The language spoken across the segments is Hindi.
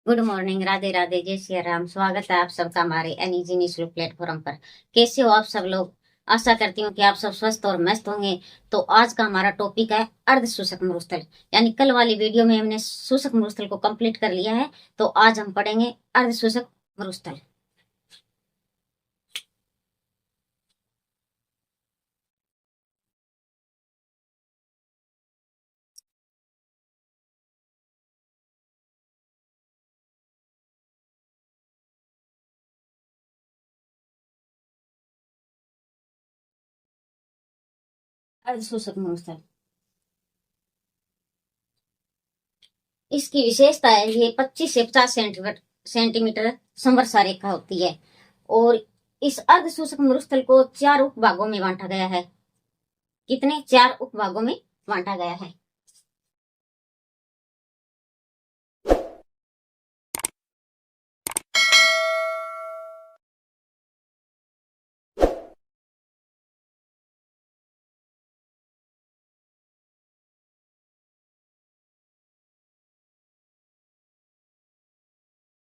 गुड मॉर्निंग, राधे राधे, जय श्री राम। स्वागत है आप सबका हमारे एनईजी निशुल्क प्लेटफॉर्म पर। कैसे हो आप सब लोग? आशा करती हूँ कि आप सब स्वस्थ और मस्त होंगे। तो आज का हमारा टॉपिक है अर्ध शोषक मरुस्थल। यानी कल वाली वीडियो में हमने शोषक मरुस्थल को कंप्लीट कर लिया है, तो आज हम पढ़ेंगे अर्ध शोषक मरुस्थल। अर्ध शोषक मरुस्थल, इसकी विशेषता है ये 25 से 50 सेंटीमीटर समवर्षा रेखा होती है। और इस अर्ध शोषक मरुस्थल को 4 उपभागों में बांटा गया है। कितने? 4 उपभागों में बांटा गया है।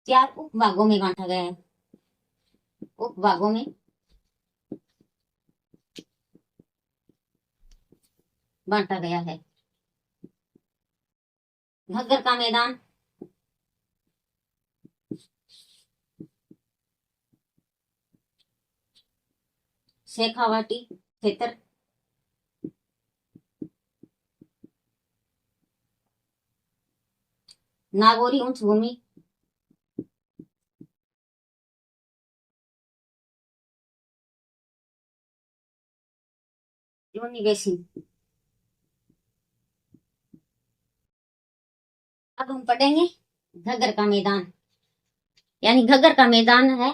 चार उपभागों में बांटा गया है। उपभागों में बांटा गया है। घग्गर का मैदान, शेखावाटी क्षेत्र, नागौरी उच्च भूमि, लोनी बेसिन। अब हम पढ़ेंगे घग्गर का मैदान। यानी घग्गर का मैदान है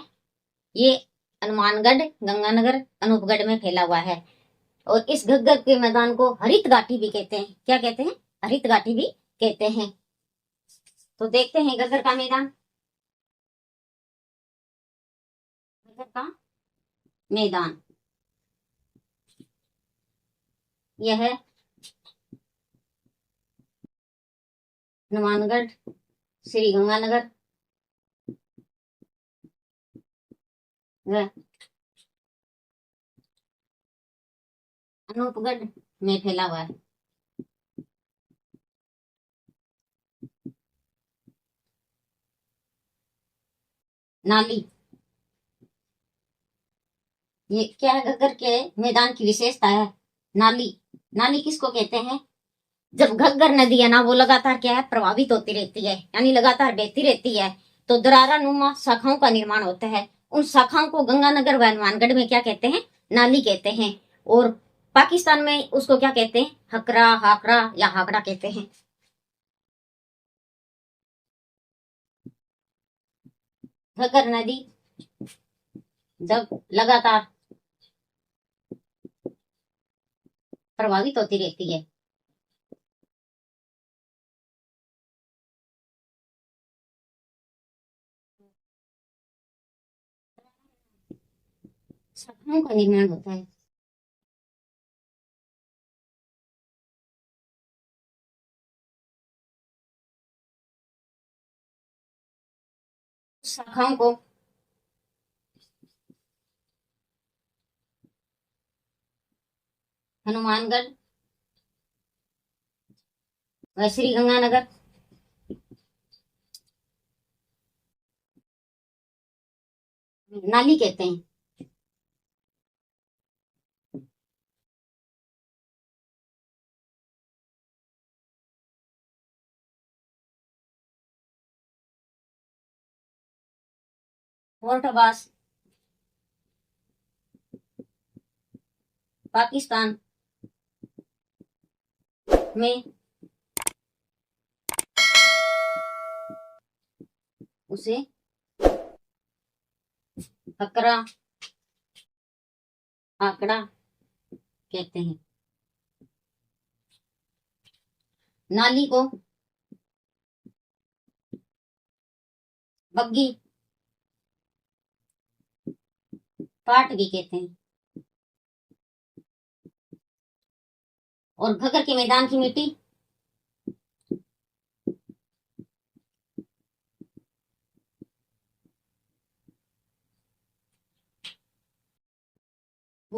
ये हनुमानगढ़, गंगानगर, अनूपगढ़ में फैला हुआ है। और इस घग्गर के मैदान को हरित घाटी भी कहते हैं। क्या कहते हैं? हरित घाटी भी कहते हैं। तो देखते हैं घग्गर का मैदान। घग्गर का मैदान यह है हनुमानगढ़, श्री गंगानगर व अनूपगढ़ में फैला हुआ है। नाली, ये क्या है? घग्गर के मैदान की विशेषता है नाली। नाली किसको कहते हैं? जब घग्गर नदी है ना, वो लगातार क्या है? प्रभावित होती रहती है, यानी लगातार बहती रहती है। तो दरारा नुमा शाखाओं का निर्माण होता है। उन शाखाओं को गंगानगर व हनुमानगढ़ में क्या कहते हैं? नाली कहते हैं। और पाकिस्तान में उसको क्या कहते हैं? हकरा, हाकरा या हाकड़ा कहते हैं। घग्गर नदी जब लगातार प्रभावित होती रहती है, शाखाओं का निर्माण होता है। शाखाओं को हनुमानगढ़ व श्री गंगानगर नाली कहते हैं। फोर्ट अब्बास पाकिस्तान में उसे हकरा, आंकड़ा कहते हैं। नाली को बग्गी पाट भी कहते हैं। और घग्गर के मैदान की मिट्टी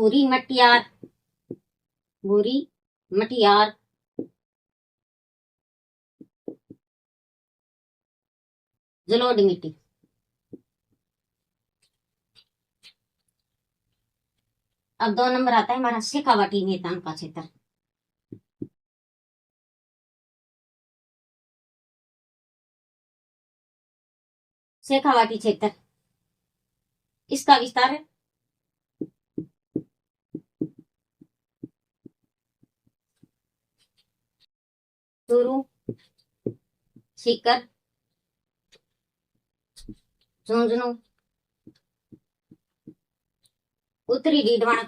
भूरी मटियार, भूरी मटियार, जलोढ़ मिट्टी। अब 2 नंबर आता है हमारा शेखावाटी मैदान का क्षेत्र। शेखावाटी क्षेत्र, इसका विस्तार है चूरू, सीकर, झुंझुनू, उत्तरी डीडवाना,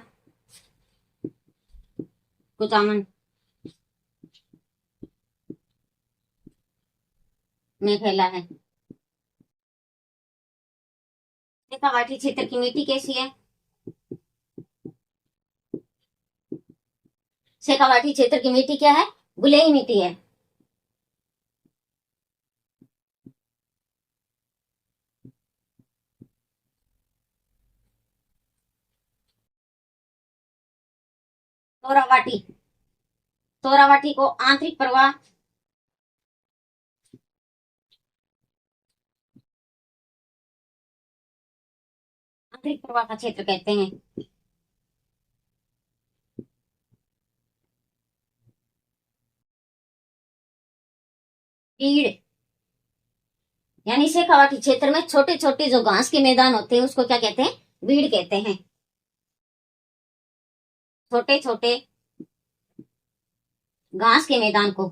कुचामन में फैला है। शेखावाटी क्षेत्र की मिट्टी कैसी है? शेखावाटी क्षेत्र की मिट्टी क्या है? गुलेई मिट्टी है। तोरावाटी, तोरावाटी को आंतरिक प्रवाह, आंतरिक प्रवाह का क्षेत्र कहते हैं। बीड़, यानी शेखावाटी क्षेत्र में छोटे छोटे जो घास के मैदान होते हैं उसको क्या कहते हैं? बीड़ कहते हैं। छोटे छोटे घास के मैदान को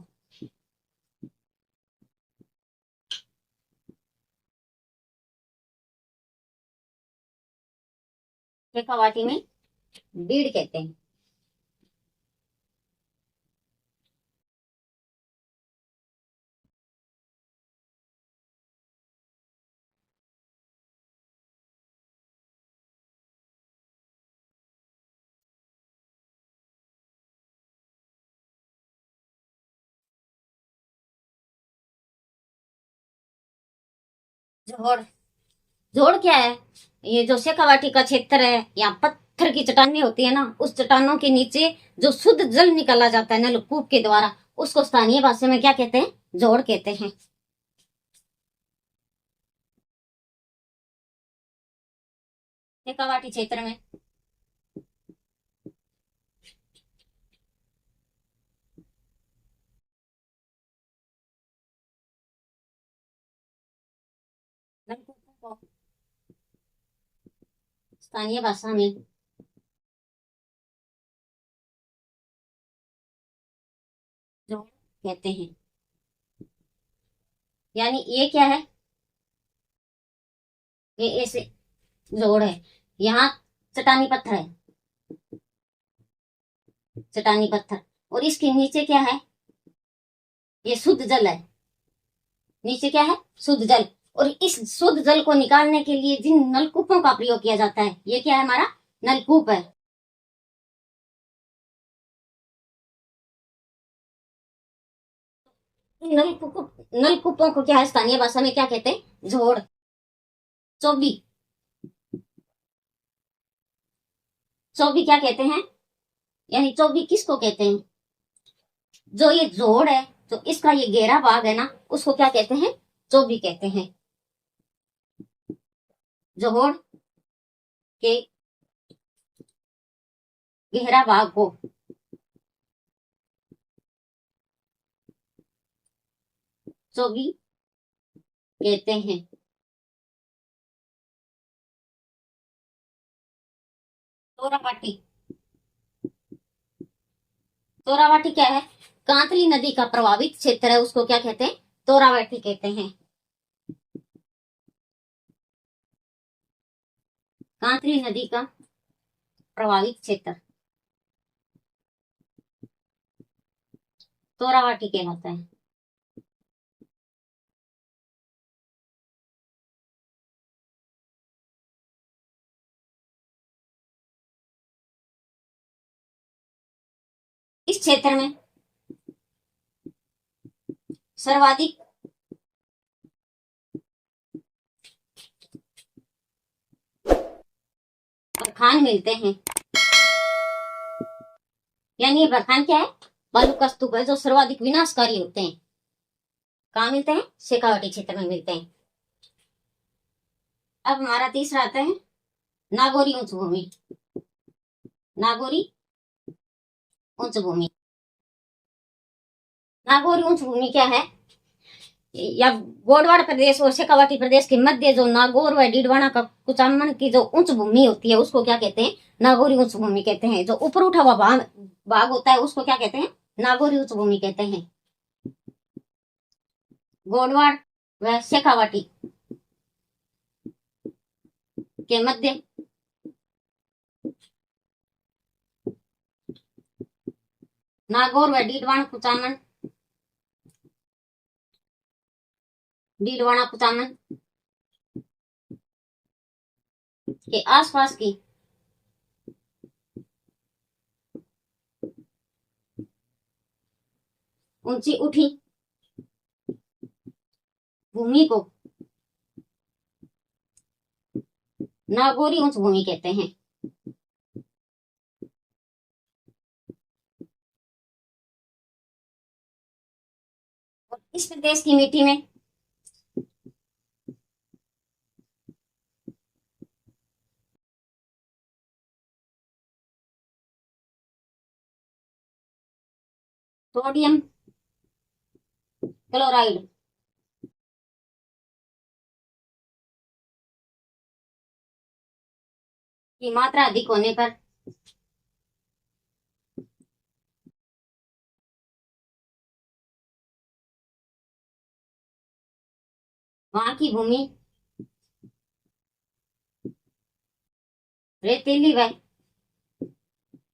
शेखावाटी में बीड़ कहते हैं। जोड़, जोड़ क्या है? ये जो शेखावाटी का क्षेत्र है, यहाँ पत्थर की चट्टानें होती है ना, उस चट्टानों के नीचे जो शुद्ध जल निकाला जाता है नलकूप के द्वारा, उसको स्थानीय भाषा में क्या कहते हैं? जोड़ कहते हैं। शेखावाटी क्षेत्र में नलकूपों को स्थानीय भाषा में जोड़ कहते हैं। यानी ये क्या है? ये ऐसे जोड़ है। यहाँ चट्टानी पत्थर है, चट्टानी पत्थर, और इसके नीचे क्या है? ये शुद्ध जल है। नीचे क्या है? शुद्ध जल। और इस शुद्ध जल को निकालने के लिए जिन नलकूपों का प्रयोग किया जाता है, ये क्या है? हमारा नलकूप है। नलकूपों को क्या है? स्थानीय भाषा में क्या कहते हैं? जोड़। चौबी, चौबी क्या कहते हैं? यानी चौबी किसको कहते हैं? जो ये जोड़ है, जो इसका ये गहरा भाग है ना, उसको क्या कहते हैं? चौबी कहते हैं। जोड़ के गहरा भाग को चौबी कहते हैं। तोरावाटी, तोरावाटी क्या है? कांतली नदी का प्रभावित क्षेत्र है, उसको क्या कहते हैं? तोरावाटी कहते हैं। कांतली नदी का प्रभावित क्षेत्र तोरावाटी कहलाता है। इस क्षेत्र में सर्वाधिक खान मिलते हैं। यानी ये बरखान क्या है? बालू का स्तूप है जो सर्वाधिक विनाशकारी होते हैं। कहाँ मिलते हैं? शेखावाटी क्षेत्र में मिलते हैं। अब हमारा तीसरा आता है नागौरी उच्च भूमि। नागौरी उच्च भूमि। नागौरी उच्च भूमि क्या है? या गोडवाड़ प्रदेश और शेखावाटी प्रदेश के मध्य जो नागौर व डीडवाना का कुचामन की जो उच्च भूमि होती है उसको क्या कहते हैं? नागौरी उच्च भूमि कहते हैं। जो ऊपर उठा हुआ भाग होता है उसको क्या कहते हैं? नागौरी उच्च भूमि कहते हैं। गोडवाड़ व शेखावाटी के मध्य नागौर व डीडवाना कुचामन, डीडवाना कुचामन के आसपास की ऊंची उठी भूमि को नागौरी उच्च भूमि कहते हैं। और इस प्रदेश की मिट्टी में सोडियम क्लोराइड की मात्रा अधिक होने पर वहां की भूमि रेतीली व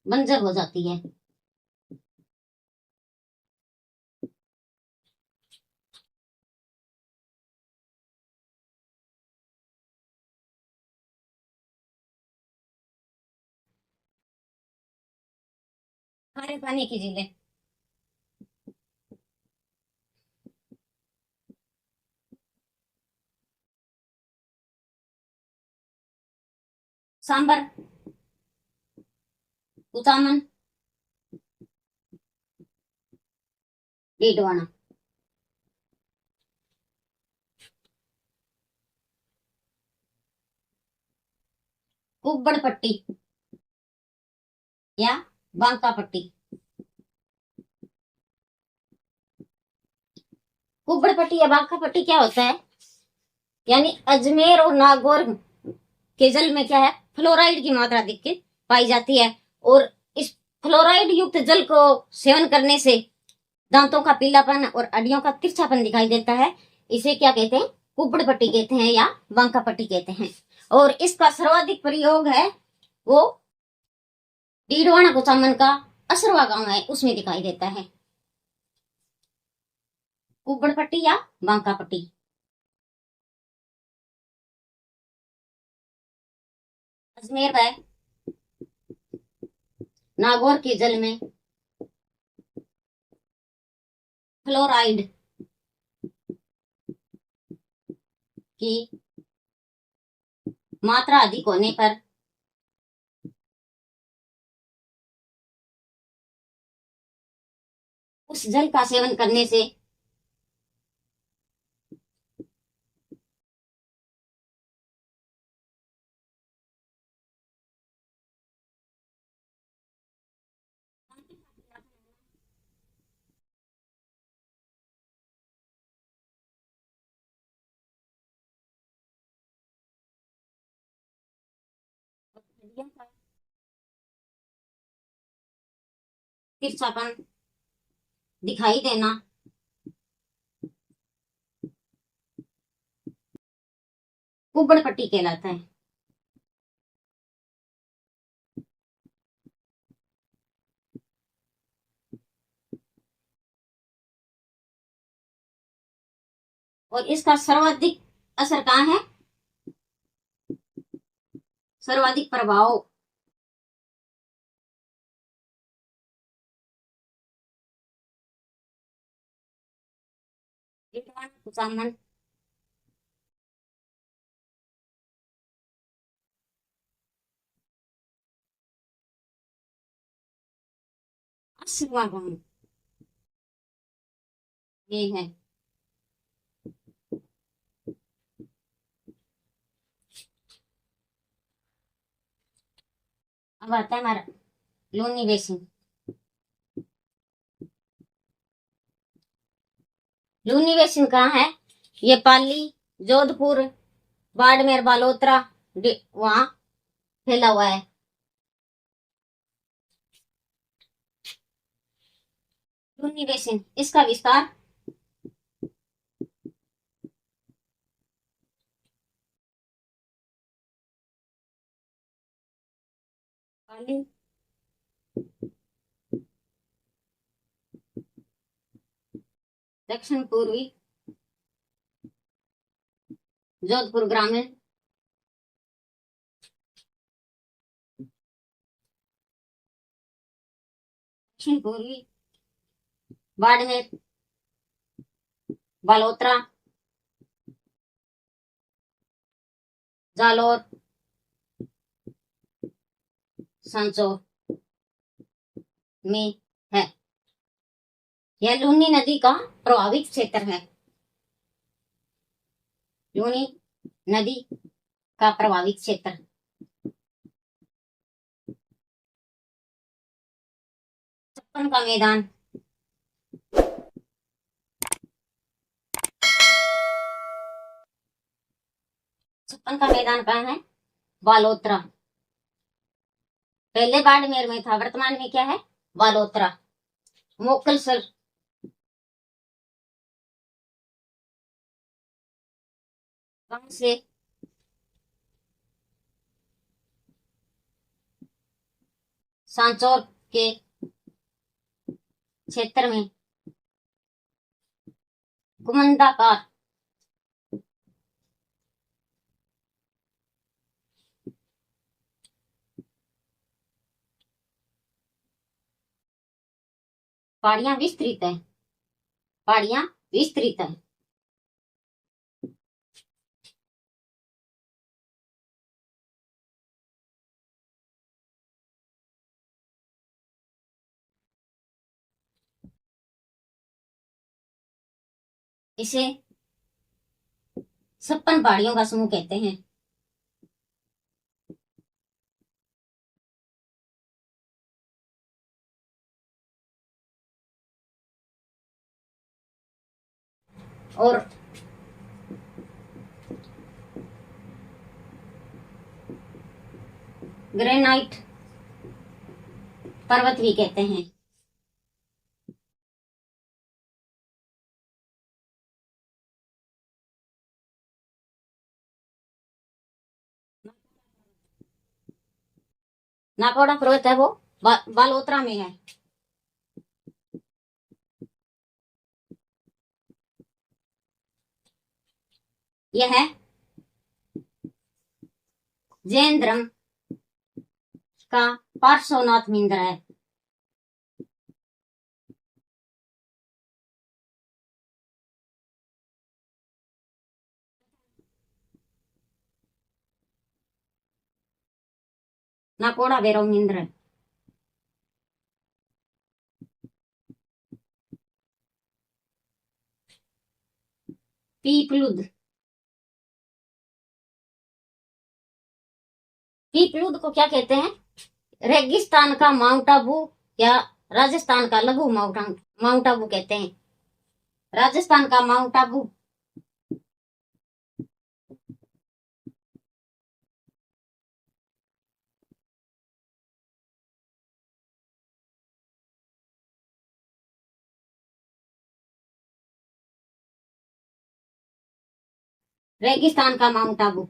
बंजर हो जाती है। खारे पानी की झीलें सांबर, कुचामन, डीडवाना। कुब्बड़ पट्टी या बांका पट्टी। कुब्बड़ पट्टी या बांका पट्टी क्या होता है? यानी अजमेर और नागौर के जल में क्या है? फ्लोराइड की मात्रा अधिक पाई जाती है। और इस फ्लोराइड युक्त जल को सेवन करने से दांतों का पीलापन और हड्डियों का तिरछापन दिखाई देता है। इसे क्या कहते हैं? कुब्बड़ पट्टी कहते हैं या बांका पट्टी कहते हैं। और इसका सर्वाधिक प्रयोग है वो डीडवाना कुचामन का असरवा गांव है उसमें दिखाई देता है। कुब्बड़ पट्टी या बांका पट्टी। अजमेर व नागौर के जल में फ्लोराइड की मात्रा अधिक होने पर उस जल का सेवन करने से तिरछापन दिखाई देना कुब्बड़ पट्टी कहलाता है। और इसका सर्वाधिक असर कहाँ है? सर्वाधिक प्रभाव कुचामन सिवा गांव ये है। अब आता है हमारा लूनी बेसिन। लूनी बेसिन कहाँ है? ये पाली, जोधपुर, बाड़मेर, बालोतरा वहां फैला हुआ है। लूनी बेसिन, इसका विस्तार पाली, दक्षिण पूर्वी, जोधपुर ग्रामीण, दक्षिण पूर्वी, बाड़मेर, बालोतरा, जालोर, सांचौर में है। यह लूनी नदी का प्रभावित क्षेत्र है। लूनी नदी का प्रभावित क्षेत्र। छप्पन का मैदान, छप्पन का मैदान कहाँ है? बालोतरा। पहले बाड़मेर में था, वर्तमान में क्या है? बालोतरा। मोकलसर, कहां से? सांचौर के क्षेत्र में कुमंदाकार पहाड़ियां विस्तृत है। पहाड़ियां विस्तृत है। इसे 56 पहाड़ियों का समूह कहते हैं। और ग्रेनाइट पर्वत भी कहते हैं। नाकोड़ा पर्वत है वो बालोतरा में है। यह है जैन धर्म का पार्श्वनाथ मंदिर है। नाकोड़ा भैरव मंदिर। पीपलुद, पीपलुद को क्या कहते हैं? रेगिस्तान का माउंट आबू या राजस्थान का लघु माउंट आबू कहते हैं। राजस्थान का माउंट आबू। रेगिस्तान का माउंट आबू।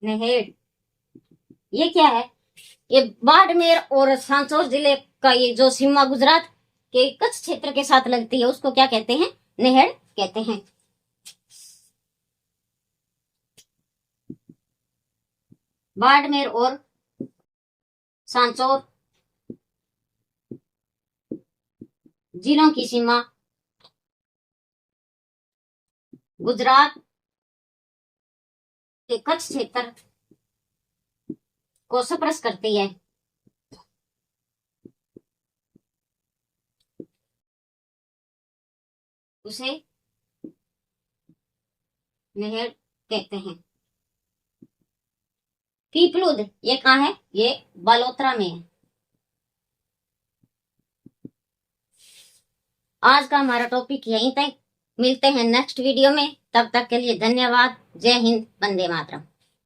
नहेड़, ये क्या है? ये बाड़मेर और सांचौर जिले का ये जो सीमा गुजरात के कच्छ क्षेत्र के साथ लगती है उसको क्या कहते हैं? नहेड़ कहते हैं। बाड़मेर और सांचौर जिलों की सीमा गुजरात के कच्छ क्षेत्र को स्पर्श करती है। उसे नहर कहते हैं। पीपलुद ये कहाँ है? ये बालोतरा में है। आज का हमारा टॉपिक यहीं तक। मिलते हैं नेक्स्ट वीडियो में, तब तक के लिए धन्यवाद। जय हिंद, वंदे मातरम।